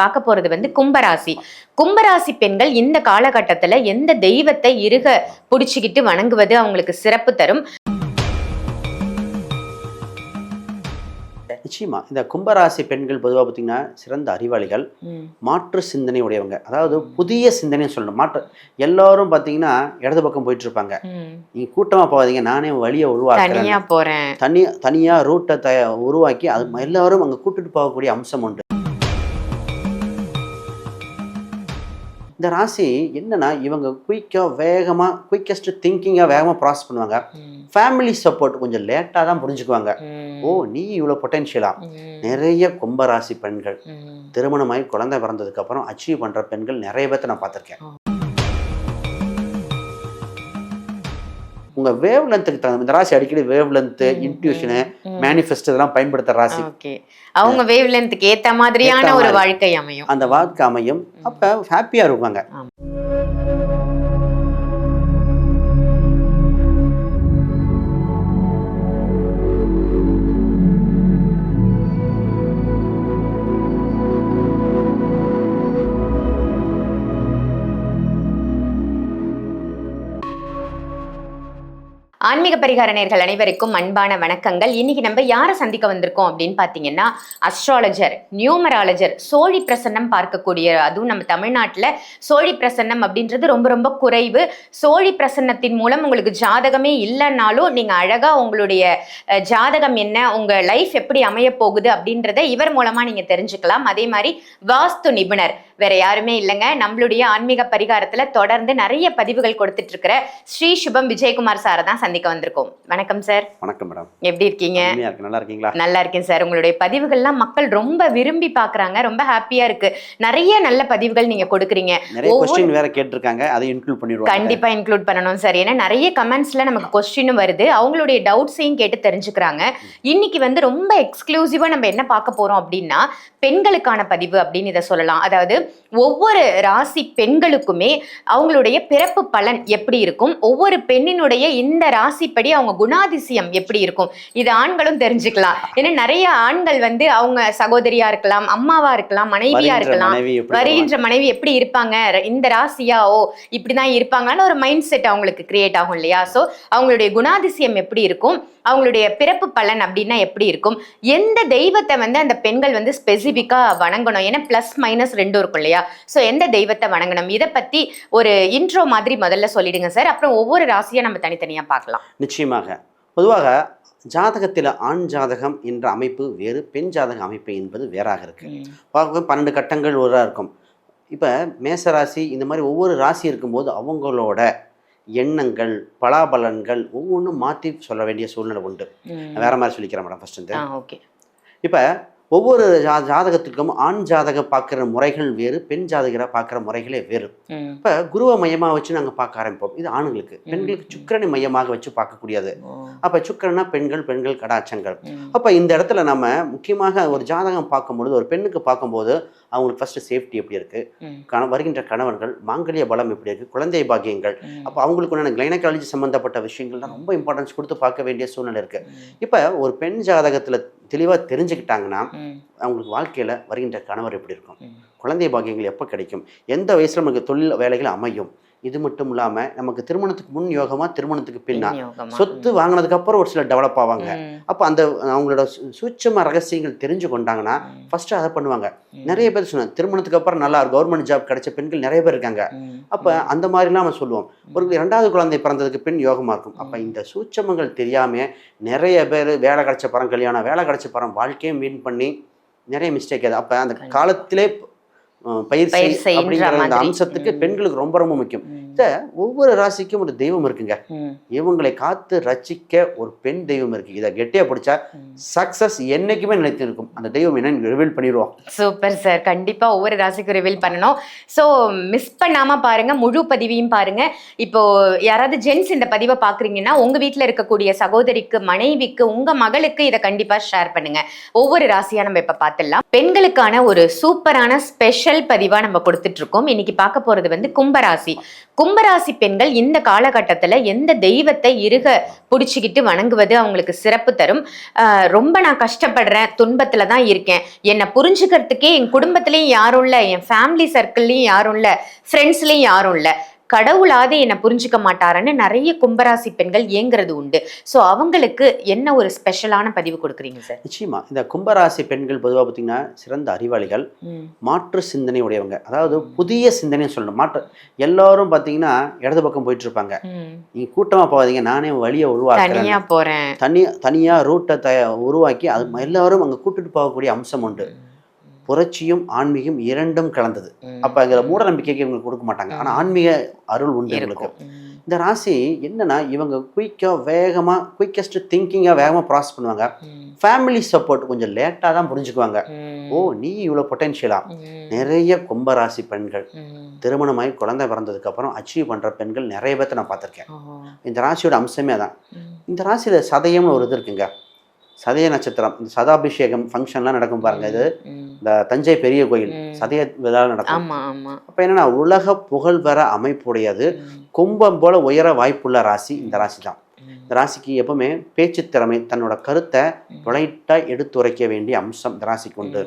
பார்க்க போறது கும்பராசி. கும்பராசி பெண்கள் இந்த காலகட்டத்துல எந்த தெய்வத்தை இருக புடிச்சுக்கிட்டு வணங்குவது அவங்களுக்கு சிறப்பு தரும். நிச்சயமா இந்த கும்பராசி பெண்கள் பொதுவாக பார்த்தீங்கன்னா சிறந்த அறிவாளிகள், மாற்று சிந்தனை உடையவங்க. அதாவது புதிய சிந்தனை சொல்லணும். எல்லாரும் பார்த்தீங்கன்னா இடது பக்கம் போயிட்டு இருப்பாங்க. நீங்க கூட்டமா போகாதீங்க, நானே வழியை உருவாக்குறேன், தனியா ரூட்டை உருவாக்கி அது எல்லாரும் அங்க கூட்டிட்டு போகக்கூடிய அம்சம் உண்டு. இந்த ராசி என்னன்னா, இவங்க குயிக்கஸ்ட் திங்கிங்காக வேகமாக ப்ராசஸ் பண்ணுவாங்க. ஃபேமிலி சப்போர்ட் கொஞ்சம் லேட்டாக தான் புரிஞ்சுக்குவாங்க. ஓ, நீ இவ்வளோ பொட்டென்ஷியலா. நிறைய கும்பராசி பெண்கள் திருமணமாகி குழந்தை பிறந்ததுக்கு அப்புறம் அச்சீவ் பண்ற பெண்கள் நிறைய பேர்த்த நான் பார்த்துருக்கேன். உங்க வேவ் லென்த்துக்கு தகுந்த இந்த ராசி அடிக்கடி வேவ் லென்த், இன்ட்யூஷனு, மேனிஃபெஸ்ட் இதெல்லாம் பயன்படுத்துற ராசி. அவங்க வேவ் லென்த்துக்கு ஏத்த மாதிரியான ஒரு வாழ்க்கை அமையும். அந்த வாழ்க்கை அமையும். அப்ப ஹாப்பியா இருப்பாங்க. ஆன்மீக பரிகார நேயர்கள் அனைவருக்கும் அன்பான வணக்கங்கள். இன்னைக்கு நம்ம யாரை சந்திக்க வந்திருக்கோம் அப்படின்னு பாத்தீங்கன்னா, அஸ்ட்ராலஜர், நியூமராலஜர், சோழி பிரசன்னம் பார்க்கக்கூடிய, அதுவும் நம்ம தமிழ்நாட்டுல சோழி பிரசன்னம் அப்படின்றது ரொம்ப ரொம்ப குறைவு. சோழி பிரசன்னத்தின் மூலம் உங்களுக்கு ஜாதகமே இல்லைன்னாலும் நீங்க அழகா உங்களுடைய ஜாதகம் என்ன, உங்க லைஃப் எப்படி அமைய போகுது அப்படின்றத இவர் மூலமா நீங்க தெரிஞ்சுக்கலாம். அதே மாதிரி வாஸ்து நிபுணர் வேற யாருமே இல்லைங்க, நம்மளுடைய ஆன்மீக பரிகாரத்துல தொடர்ந்து நிறைய பதிவுகள் கொடுத்துட்டு இருக்கிற ஸ்ரீ சுபம் விஜயகுமார் சாரை தான் சந்திக்க வந்திருக்கோம். வணக்கம் சார். வணக்கம் மேடம். எப்படி இருக்கீங்க? நல்லா இருக்கீங்களா? நல்லா இருக்கேன் சார். உங்களுடைய பதிவுகள்லாம் மக்கள் ரொம்ப விரும்பி பாக்குறாங்க, ரொம்ப ஹாப்பியா இருக்கு. நிறைய நல்ல பதிவுகள் நீங்க கொடுக்குறீங்க. வேற கேட்டிருக்காங்க, அதை இன்க்ளூட் பண்ணிடுவோம். கண்டிப்பா இன்க்ளூட் பண்ணணும் சார். ஏன்னா நிறைய கமெண்ட்ஸ்ல நமக்கு கொஸ்டினும் வருது, அவங்களுடைய டவுட்ஸையும் கேட்டு தெரிஞ்சுக்கிறாங்க. இன்னைக்கு ரொம்ப எக்ஸ்க்ளூசிவா நம்ம என்ன பார்க்க போறோம் அப்படின்னா, பெண்களுக்கான பதிவு அப்படின்னு இதை சொல்லலாம். அதாவது ஒவ்வொரு ராசி பெண்களுக்குமே அவங்களுடைய பிறப்பு பலன் எப்படி இருக்கும், ஒவ்வொரு பெண்ணினுடைய இந்த ராசிப்படி அவங்க குணாதிசயம் எப்படி இருக்கும், இது ஆண்களும் தெரிஞ்சுக்கலாம். ஏன்னா நிறைய ஆண்கள் அவங்க சகோதரியா இருக்கலாம், அம்மாவா இருக்கலாம், மனைவியா இருக்கலாம், வருகின்ற மனைவி எப்படி இருப்பாங்க, இந்த ராசியா, ஓ இப்படிதான் இருப்பாங்கன்னு ஒரு மைண்ட் செட் அவங்களுக்கு கிரியேட் ஆகும் இல்லையா? ஸோ அவங்களுடைய குணாதிசயம் எப்படி இருக்கும், அவங்களுடைய பிறப்பு பலன் அப்படின்னா எப்படி இருக்கும், எந்த தெய்வத்தை அந்த பெண்கள் ஸ்பெசிபிக்கா வணங்கணும், ஏன்னா பிளஸ் மைனஸ் ரெண்டும் இருக்கும் இல்லையா? ஸோ எந்த தெய்வத்தை வணங்கணும், இதை பத்தி ஒரு இன்ட்ரோ மாதிரி முதல்ல சொல்லிடுங்க சார். அப்புறம் ஒவ்வொரு ராசியா நம்ம தனித்தனியா பார்க்கலாம். நிச்சயமாக. பொதுவாக ஜாதகத்தில் ஆண் ஜாதகம் என்ற அமைப்பு வேறு, பெண் ஜாதக அமைப்பு என்பது வேறாக இருக்கு. 12 கட்டங்கள் ஒரா இருக்கும். இப்போ மேசராசி இந்த மாதிரி ஒவ்வொரு ராசி இருக்கும்போது அவங்களோட எண்ணங்கள், பலாபலன்கள் ஒவ்வொன்றும் மாற்றி சொல்ல வேண்டிய சூழ்நிலை உண்டு. வேற மாதிரி சொல்லிக்கிறேன் மேடம். ஃபர்ஸ்ட் இப்போ ஒவ்வொரு ஜாதகத்திற்கும் ஆண் ஜாதக பார்க்குற முறைகள் வேறு, பெண் ஜாதகரை பார்க்குற முறைகளே வேறு. இப்போ குருவை மையமாக வச்சு நாங்கள் பார்க்க ஆரம்பிப்போம். இது ஆண்களுக்கு. பெண்களுக்கு சுக்கிரனை மையமாக வச்சு பார்க்கக்கூடியது. அப்போ சுக்கிரனா பெண்கள், பெண்கள் கடாட்சங்கள். அப்போ இந்த இடத்துல நம்ம முக்கியமாக ஒரு ஜாதகம் பார்க்கும்பொழுது, ஒரு பெண்ணுக்கு பார்க்கும்போது அவங்களுக்கு ஃபர்ஸ்ட் சேஃப்டி எப்படி இருக்கு, வருகின்ற கணவர்கள், மாங்கல்ய பலம் எப்படி இருக்கு, குழந்தை பாக்கியங்கள், அப்போ அவங்களுக்கு கைனகாலஜி சம்பந்தப்பட்ட விஷயங்கள்லாம் ரொம்ப இம்பார்ட்டன்ஸ் கொடுத்து பார்க்க வேண்டிய சூழ்நிலை இருக்கு. இப்போ ஒரு பெண் ஜாதகத்துல தெளிவாக தெரிஞ்சுக்கிட்டாங்கன்னா அவங்களுக்கு வாழ்க்கையில் வருகின்ற கணவர் எப்படி இருக்கும், குழந்தை பாக்கியங்கள் எப்போ கிடைக்கும், எந்த வயசில் நமக்கு தொழில் வேலைகள் அமையும், இது மட்டும் இல்லாமல் நமக்கு திருமணத்துக்கு முன் யோகமா, திருமணத்துக்கு பின்னா, சொத்து வாங்கினதுக்கு அப்புறம் ஒரு சிலர் டெவலப் ஆவாங்க. அப்போ அந்த அவங்களோட சூட்சம ரகசியங்கள் தெரிஞ்சு கொண்டாங்கன்னா ஃபர்ஸ்ட் அதை பண்ணுவாங்க. நிறைய பேர் சொன்னாங்க திருமணத்துக்கு அப்புறம் நல்லா கவர்மெண்ட் ஜாப் கிடைச்ச பெண்கள் நிறைய பேர் இருக்காங்க. அப்போ அந்த மாதிரிலாம் நம்ம சொல்லுவோம். ஒரு 2வது குழந்தை பிறந்ததுக்கு பின் யோகமாக இருக்கும். அப்போ இந்த சூட்சமங்கள் தெரியாமல் நிறைய பேர் வேலை கிடைச்ச பரம் கல்யாணம், வேலை கிடைச்ச பரம் வாழ்க்கையும் மீன் பண்ணி நிறைய மிஸ்டேக் ஆகுது. அப்போ அந்த காலத்திலே பயிற்சி அப்படிங்கிற அந்த அம்சத்துக்கு பெண்களுக்கு ரொம்ப ரொம்ப முக்கியம். ஒவ்வொரு ராசிக்கும் ஒரு தெய்வம் இருக்குங்க. இவங்களை காத்து ரட்சிக்க ஒரு பெண் தெய்வம் இருக்கு. இதை கெட்டியா பிடிச்சா சக்சஸ் என்னைக்குமே நிலைத்து இருக்கும். அந்த தெய்வம் என்னன்னு ரிவீல் பண்ணிடுவோம். Super sir. கண்டிப்பா ஒவ்வொரு ராசிக்கும் ரிவீல் பண்ணணும். ஸோ மிஸ் பண்ணாம பாருங்க, முழு பதிவையும் பாருங்க. இப்போ யாராவது ஜென்ஸ் இந்த பதிவை பாக்குறீங்கன்னா உங்க வீட்டுல இருக்கக்கூடிய சகோதரிக்கு, மனைவிக்கு, உங்க மகளுக்கு இதை கண்டிப்பா ஷேர் பண்ணுங்க. ஒவ்வொரு ராசியா நம்ம இப்ப பார்த்துடலாம். பெண்களுக்கான ஒரு சூப்பரான ஸ்பெஷல் முதல் பதிவா நம்ம கொடுத்துட்டு இருக்கோம். இன்னைக்கு பார்க்க போறது வந்து கும்பராசி. கும்பராசி பெண்கள் இந்த காலகட்டத்துல எந்த தெய்வத்தை இருக புடிச்சுக்கிட்டு வணங்குவது அவங்களுக்கு சிறப்பு தரும். ரொம்ப நான் கஷ்டப்படுறேன், துன்பத்துல தான் இருக்கேன், என்னை புரிஞ்சுக்கிறதுக்கே என் குடும்பத்திலயும் யாரும் இல்ல, என் ஃபேமிலி சர்க்கிள்லயும் யாரும் இல்ல, ஃப்ரெண்ட்ஸ்லயும் யாரும் இல்ல, கடவுளாவது என்னை புரிஞ்சுக்க மாட்டாரன்னு நிறைய கும்பராசி பெண்கள் ஏங்குறது உண்டு. ஸோ அவங்களுக்கு என்ன ஒரு ஸ்பெஷலான பதிவு கொடுக்குறீங்க சார்? நிச்சயமா இந்த கும்பராசி பெண்கள் பொதுவாக பார்த்தீங்கன்னா சிறந்த அறிவாளிகள், மாற்று சிந்தனை உடையவங்க. அதாவது புதிய சிந்தனைன்னு சொல்லணும். எல்லாரும் பார்த்தீங்கன்னா இடது பக்கம் போயிட்டு இருப்பாங்க. நீங்க கூட்டமா போகாதீங்க, நானே வழியை உருவாக்குறேன், போறேன், தனியா ரூட்டை உருவாக்கி அது எல்லாரும் அங்கே கூட்டிட்டு போகக்கூடிய அம்சம் உண்டு. புரட்சியும் ஆன்மீகம் இரண்டும் கலந்தது. அப்ப அங்க மூட நம்பிக்கைக்கு இவங்களுக்கு கொடுக்க மாட்டாங்க. ஆனா ஆன்மீக அருள் உண்டு இவங்களுக்கு. இந்த ராசி என்னன்னா இவங்க குயிக்கஸ்ட் திங்கிங்கா வேகமா ப்ராசஸ் பண்ணுவாங்க. ஃபேமிலி சப்போர்ட் கொஞ்சம் லேட்டா தான் புரிஞ்சுக்குவாங்க. ஓ, நீ இவ்வளவு பொட்டென்ஷியலா. நிறைய கும்பராசி பெண்கள் திருமணமாகி குழந்தை பிறந்ததுக்கு அப்புறம் அச்சீவ் பண்ற பெண்கள் நிறைய பேர்த்த நான் பார்த்திருக்கேன். இந்த ராசியோட அம்சமே அதான். இந்த ராசியில சதயம்னு ஒரு இது இருக்குங்க. சதய நட்சத்திரம், இந்த சதாபிஷேகம் ஃபங்க்ஷன்லாம் நடக்கும் பாருங்க. இது இந்த தஞ்சை பெரிய கோயில் சதய விழா நடக்கும். அப்ப என்னன்னா உலக புகழ் பெற அமைப்புடையது, கும்பம் போல உயர வாய்ப்புள்ள ராசி இந்த ராசி தான். இந்த ராசிக்கு எப்பவுமே பேச்சு திறமை, தன்னோட கருத்தை பொலைட்டா எடுத்துரைக்க வேண்டிய அம்சம் இந்த ராசிக்கு உண்டு.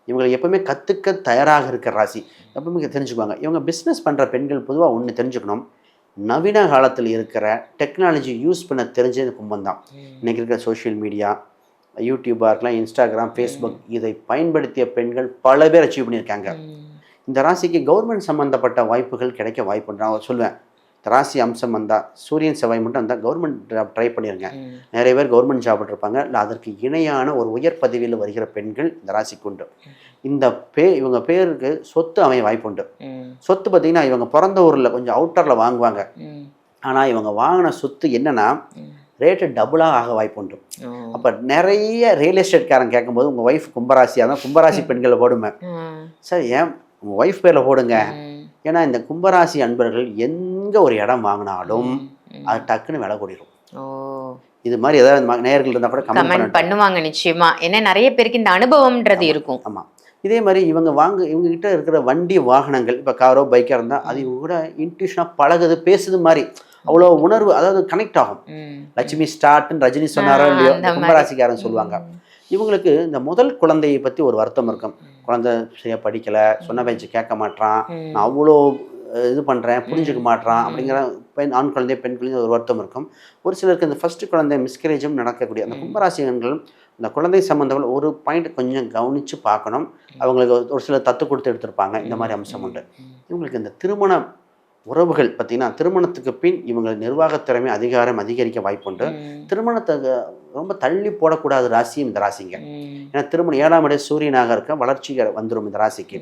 இவங்களை எப்பவுமே கத்துக்க தயாராக இருக்கிற ராசி. எப்பவுமே தெரிஞ்சுக்குவாங்க. இவங்க பிஸ்னஸ் பண்ற பெண்கள் பொதுவாக ஒன்று தெரிஞ்சுக்கணும், நவீன காலத்தில் இருக்கிற டெக்னாலஜி யூஸ் பண்ண தெரிஞ்சது கும்பம் தான். இன்னைக்கு இருக்கிற சோஷியல் மீடியா, யூடியூபாக இருக்கலாம், இன்ஸ்டாகிராம், ஃபேஸ்புக், இதை பயன்படுத்திய பெண்கள் பல பேர் அச்சீவ் பண்ணியிருக்காங்க. இந்த ராசிக்கு கவர்மெண்ட் சம்மந்தப்பட்ட வாய்ப்புகள் கிடைக்க வாய்ப்பு. நான் சொல்லுவேன், ராசி அம்சம் வந்தால் சூரியன் செவ்வாய் மட்டும் வந்தால் கவர்மெண்ட் ஜாப் ட்ரை பண்ணிருங்க. நிறைய பேர் கவர்மெண்ட் ஜாப் இருப்பாங்க. இல்லை அதற்கு இணையான ஒரு உயர் பதவியில் வருகிற பெண்கள் இந்த ராசிக்கு உண்டு. இந்த இவங்க பேருக்கு சொத்து அமைய வாய்ப்பு உண்டு. சொத்து பார்த்தீங்கன்னா இவங்க பிறந்த ஊரில் கொஞ்சம் அவுட்டரில் வாங்குவாங்க. ஆனால் இவங்க வாங்கின சொத்து என்னன்னா ரேட்டு டபுளாக ஆக வாய்ப்பு உண்டு. அப்போ நிறைய ரியல் எஸ்டேட்காரன் கேட்கும்போது உங்கள் ஒய்ஃப் கும்பராசியாக தான் கும்பராசி பெண்களை போடுமே சார், ஏன் உங்கள் ஒய்ஃப் பேரில் போடுங்க. ஏன்னா இந்த கும்பராசி அன்பர்கள் எங்கே ஒரு இடம் வாங்கினாலும் அது டக்குன்னு விலை கூடிரும். இது மாதிரி ஏதாவது நேயர்கள் இருந்தால் கூட கமெண்ட் பண்ணுவாங்க நிச்சயமா. ஏன்னா நிறைய பேருக்கு இந்த அனுபவம்ன்றது இருக்கும். ஆமாம். இதே மாதிரி இவங்க கிட்ட இருக்கிற வண்டி வாகனங்கள், இப்போ காரோ பைக்காக இருந்தால் அது இவங்க கூட இன்ட்யூஷனாக பழகுது, பேசுது மாதிரி அவ்வளோ உணர்வு, அதாவது கனெக்ட் ஆகும். லட்சுமி ஸ்டார்ட்னு ரஜினி சொன்னாரோ இல்லையோ, கும்பராசிக்காரன் சொல்லுவாங்க. இவங்களுக்கு இந்த முதல் குழந்தையை பற்றி ஒரு வருத்தம் இருக்கும். குழந்தை சரியாக படிக்கலை, சொன்ன பேச்சு கேட்க மாட்டான், நான் அவ்வளோ இது பண்ணுறேன், புரிஞ்சுக்க மாட்டான் அப்படிங்கிற ஆண் குழந்தை பெண் குழந்தை ஒரு வருத்தம் இருக்கும். ஒரு சிலருக்கு இந்த ஃபர்ஸ்ட் குழந்தை மிஸ்கரேஜும் நடக்கக்கூடிய அந்த கும்பராசிகள் இந்த குழந்தை சம்பந்தங்கள் ஒரு பாயிண்ட் கொஞ்சம் கவனித்து பார்க்கணும். அவங்களுக்கு ஒரு சிலர் தத்து கொடுத்து எடுத்திருப்பாங்க. இந்த மாதிரி அம்சம் உண்டு. இவங்களுக்கு இந்த திருமண உறவுகள் பார்த்தீங்கன்னா திருமணத்துக்கு பின் இவங்க நிர்வாகத்திறமை அதிகாரம் அதிகரிக்க வாய்ப்புண்டு. திருமணத்தை ரொம்ப தள்ளி போடக்கூடாது ராசியும் இந்த ராசிங்க. ஏன்னா திருமணம் 7ஆம் இடம் சூரியனாக இருக்க வளர்ச்சி வந்துடும் இந்த ராசிக்கு.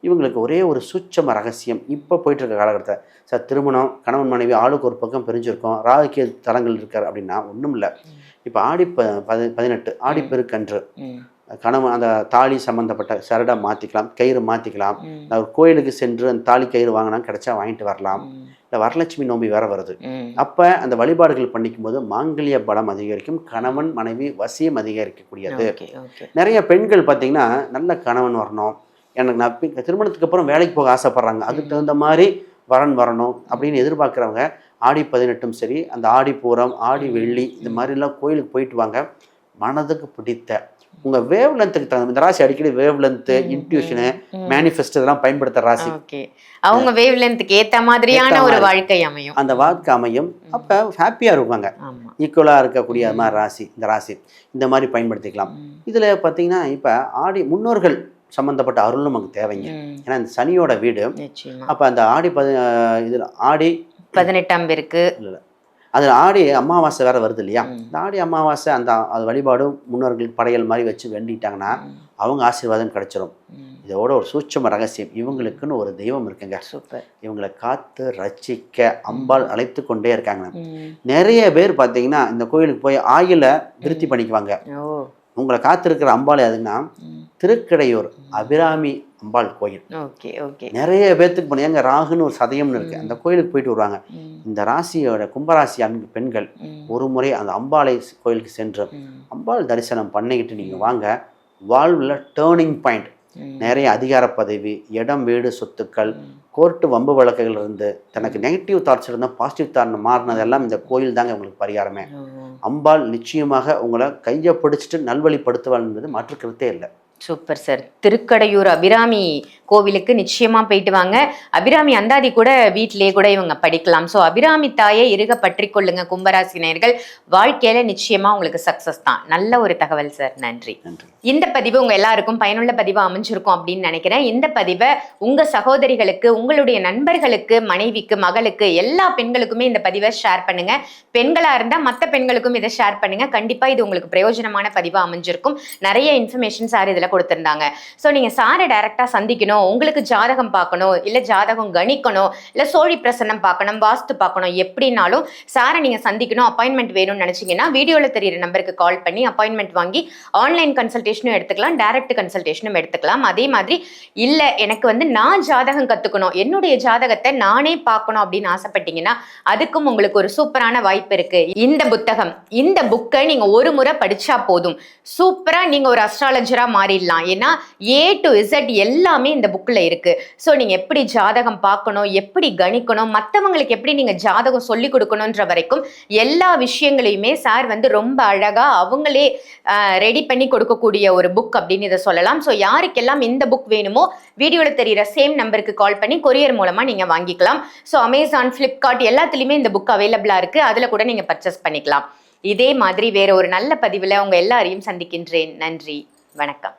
இவங்களுக்கு ஒரே ஒரு சூட்சம ரகசியம் இப்போ போயிட்டு இருக்க காலகட்டத்தில், சார் திருமணம் கணவன் மனைவி ஆளுக்கு ஒரு பக்கம் பிரிஞ்சிருக்கோம், ராகுக்கு தலங்கள் இருக்கார் அப்படின்னா ஒன்றும் இல்லை. இப்போ ஆடி 18 ஆடிப்பெருக்கன்று கணவன் அந்த தாலி சம்மந்தப்பட்ட சரடை மாற்றிக்கலாம், கயிறு மாற்றிக்கலாம். ஒரு கோயிலுக்கு சென்று அந்த தாலி கயிறு வாங்கினா கிடைச்சா வாங்கிட்டு வரலாம். இல்லை வரலட்சுமி நோம்பி வேற வருது. அப்போ அந்த வழிபாடுகள் பண்ணிக்கும் போது மாங்கல்ய பலம் அதிகரிக்கும், கணவன் மனைவி வசியம் அதிகரிக்கக்கூடியது. நிறைய பெண்கள் பார்த்தீங்கன்னா நல்ல கணவன் வரணும், எனக்கு நான் திருமணத்துக்கு அப்புறம் வேலைக்கு போக ஆசைப்படுறாங்க, அதுக்கு தகுந்த மாதிரி வரன் வரணும் அப்படின்னு எதிர்பார்க்குறவங்க ஆடி 18 சரி, அந்த ஆடி பூரம், ஆடி வெள்ளி இந்த மாதிரிலாம் கோயிலுக்கு போயிட்டு வாங்க. மனதுக்கு பிடித்த உங்கள் வேவ் லென்த்துக்கு தகுந்த இந்த ராசி அடிக்கடி வேவ் லென்த்து, இன்ட்யூஷனு, மேனிஃபெஸ்ட் இதெல்லாம் படுத்துற ராசி. அவங்க வேவ் லென்த்துக்கு ஏற்ற மாதிரியான ஒரு வாழ்க்கை அமையும், அந்த வாழ்க்கை அமையும். அப்போ ஹாப்பியாக இருப்பாங்க, ஈக்குவலாக இருக்கக்கூடிய மாதிரி ராசி இந்த ராசி. இந்த மாதிரி பயன்படுத்திக்கலாம். இதில் பார்த்தீங்கன்னா இப்போ ஆடி முன்னோர்கள் சம்மந்தப்பட்ட அருள் நமக்கு தேவைங்க. ஏன்னா இந்த சனியோட வீடு. அப்போ அந்த ஆடி இதில் ஆடி 18 இருக்கு, இல்லை அதில் ஆடி அமாவாசை வேற வருது இல்லையா? இந்த ஆடி அமாவாசை அந்த அது வழிபாடு முன்னோர்களுக்கு படையல் மாதிரி வச்சு வேண்டிட்டாங்கன்னா அவங்க ஆசீர்வாதம் கிடைச்சிடும். இதோட ஒரு சூட்சம ரகசியம், இவங்களுக்குன்னு ஒரு தெய்வம் இருக்குங்க. சூப்பர். இவங்களை காத்து ரட்சிக்க அம்பாள் அழைத்து கொண்டே இருக்காங்க. நிறைய பேர் பார்த்தீங்கன்னா இந்த கோயிலுக்கு போய் ஆயில திருப்தி பண்ணிக்குவாங்க. உங்களை காத்திருக்கிற அம்பாள் எதுன்னா திருக்கடையூர் அபிராமி அம்பாள் கோயில். நிறைய பேர்த்துக்கு போனீங்க, ராகுன்னு ஒரு சதயம்னு இருக்கு, அந்த கோயிலுக்கு போயிட்டு வருவாங்க. இந்த ராசியோட கும்பராசி அன்பு பெண்கள் ஒரு முறை அந்த அம்பாளை கோயிலுக்கு சென்று அம்பாள் தரிசனம் பண்ணிக்கிட்டு நீங்கள் வாங்க. வாழ்வில் டேர்னிங் பாயிண்ட், நிறைய அதிகார பதவி, இடம், வீடு, சொத்துக்கள், கோர்ட்டு வம்பு வழக்குகள் இருந்து தனக்கு நெகட்டிவ் தாட்ஸ் இருந்தால் பாசிட்டிவ் தாட் மாறினதெல்லாம் இந்த கோயில் தாங்க உங்களுக்கு பரிகாரமே. அம்பாள் நிச்சயமாக உங்களை கையை பிடிச்சிட்டு நல்வழிப்படுத்துவாள் என்பது மாற்றுக்கிறதே இல்லை. Super sir. திருக்கடையூர் அபிராமி கோவிலுக்கு நிச்சயமா போயிட்டு வாங்க. அபிராமி அந்தாதி கூட வீட்டிலேயே கூட இவங்க படிக்கலாம். ஸோ அபிராமி தாயை இறுக பற்றி கொள்ளுங்க கும்பராசினியர்கள். வாழ்க்கையில நிச்சயமா உங்களுக்கு சக்சஸ் தான். நல்ல ஒரு தகவல் சார். நன்றி. இந்த பதிவு உங்க எல்லாருக்கும் பயனுள்ள பதிவு அமைஞ்சிருக்கும் அப்படின்னு நினைக்கிறேன். இந்த பதிவை உங்க சகோதரிகளுக்கு, உங்களுடைய நண்பர்களுக்கு, மனைவிக்கு, மகளுக்கு, எல்லா பெண்களுக்குமே இந்த பதிவை ஷேர் பண்ணுங்க. பெண்களா இருந்தா மற்ற பெண்களுக்கும் இதை ஷேர் பண்ணுங்க. கண்டிப்பா இது உங்களுக்கு பிரயோஜனமான பதிவா அமைஞ்சிருக்கும். நிறைய இன்ஃபர்மேஷன் சார் இதுல கொடுத்திருந்தாங்க. ஸோ நீங்க சாரை டைரக்டா சந்திக்கணும், உங்களுக்கு ஜாதகம் பார்க்கணும், இல்ல ஜாதகம் கணிக்கணும், இல்ல சோழி பிரசன்னம் பார்க்கணும், வாஸ்து பார்க்கணும், எப்படினாலும் சாரை நீங்க சந்திக்கணும், அப்பாயின்மெண்ட் வேணும்னு நினைச்சீங்கன்னா வீடியோல தெரியுற நம்பருக்கு கால் பண்ணி அப்பாயின்மெண்ட் வாங்கி ஆன்லைன் கன்சல்டேஷனும் எடுத்துக்கலாம், டைரக்ட் கன்சல்டேஷனும் எடுத்துக்கலாம். அதே மாதிரி இல்ல எனக்கு வந்து நான் ஜாதகம் கத்துக்கணும், என்னுடைய ஜாதகத்தை நானே பார்க்கணும் அப்படின்னு ஆசைப்பட்டீங்கன்னா அதுக்கும் உங்களுக்கு ஒரு சூப்பரான வாய்ப்பு இருக்கு. இந்த புத்தகம், இந்த புக்கை நீங்க ஒரு முறை படிச்சா போதும், சூப்பரா நீங்க ஒரு அஸ்ட்ராலஜரா மாறிடலாம். ஏன்னா A to Z எல்லாமே இந்த புக்ல இருக்கு. ஸோ நீங்க எப்படி ஜாதகம் பார்க்கணும், எப்படி கணிக்கணும், மற்றவங்களுக்கு எப்படி நீங்க ஜாதகம் சொல்லி கொடுக்கணுன்ற வரைக்கும் எல்லா விஷயங்களையுமே சார் வந்து ரொம்ப அழகா அவங்களே ரெடி பண்ணி கொடுக்கக்கூடிய ஒரு புக் அப்படின்னு இதை சொல்லலாம். ஸோ யாருக்கெல்லாம் இந்த புக் வேணுமோ வீடியோல தெரியுற சேம் நம்பருக்கு கால் பண்ணி கொரியர் மூலமா நீங்க வாங்கிக்கலாம். ஸோ அமேசான், ஃபிளிப்கார்ட் எல்லாத்துலயுமே இந்த புக் அவைலபிளா இருக்கு. அதுல கூட நீங்க பர்ச்சேஸ் பண்ணிக்கலாம். இதே மாதிரி வேற ஒரு நல்ல பதிவுல உங்க எல்லாரையும் சந்திக்கின்றேன். நன்றி, வணக்கம்.